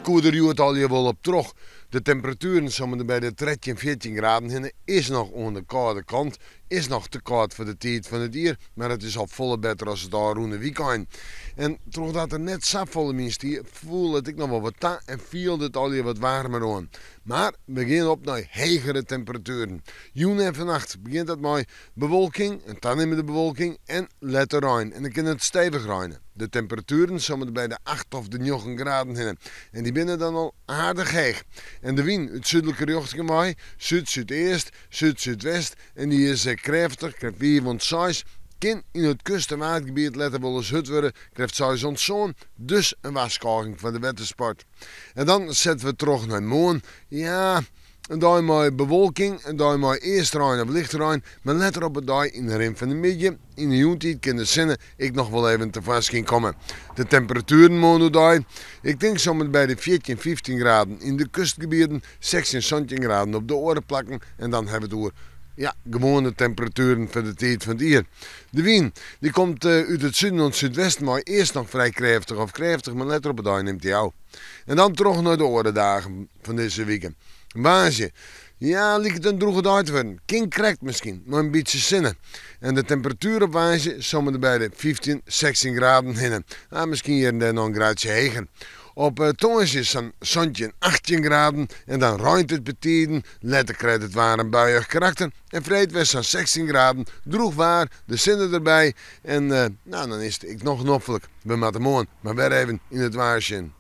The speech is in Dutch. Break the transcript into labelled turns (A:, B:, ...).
A: koe er al je wel op terug. De temperaturen zouden bij de 13, 14 graden heen is nog aan de koude kant. Is nog te koud voor de tijd van het jaar, maar het is al volle beter als het al rond de weekend. En terwijl dat er net zo volle minst voelde ik nog wel wat ta en viel het al je wat warmer aan. Maar we beginnen op naar hegere temperaturen. Joen en vannacht begint het met bewolking, en dan nemen de bewolking en letter rein. En dan kan het stevig regenen. De temperaturen zouden bij de 8 of de 9 graden heen. En die binnen dan al aardig heeg. En de wind uit zuidelijke richting mij, zuid-zuidoost, zuid-zuidwest. En die is krachtig, krijgt 4 van 6. Kan in het kust- en watergebied letten wel eens hut worden, krijgt zij zo'n dus een waarschuwing van de watersport. En dan zetten we terug naar morgen. Ja, een dag met bewolking, een dag met eerst rein of licht rein, maar let er op het dag in de rim van de middag. In de joentijd kan de zinnen ik nog wel even te vast komen. De temperaturen morgen dag, ik denk zo met bij de 14, 15 graden in de kustgebieden, 16, 17 graden op de oren plakken en dan hebben we het over. Ja, gewone temperaturen voor de tijd van het jaar. De wind die komt uit het zuiden en het zuidwesten, maar eerst nog vrij krachtig, maar let op het dag neemt hij jou. En dan terug naar de orendagen van deze week. Waasje, ja, lijkt het een droege dag te worden. Kind krijgt misschien, maar een beetje zinnen. En de temperatuur op Waasje zouden bij de 15, 16 graden heen. Misschien hier en daar nog een graadje heger. Op Tongensje is een zonnetje 18 graden en dan ruimt het betiden. Letter krijgt het waar een buiig karakter. En Vreedwest aan 16 graden, droeg waar, de zinnen erbij. En dan is het ik nog noffelijk. We moeten morgen maar weer even in het waarsje.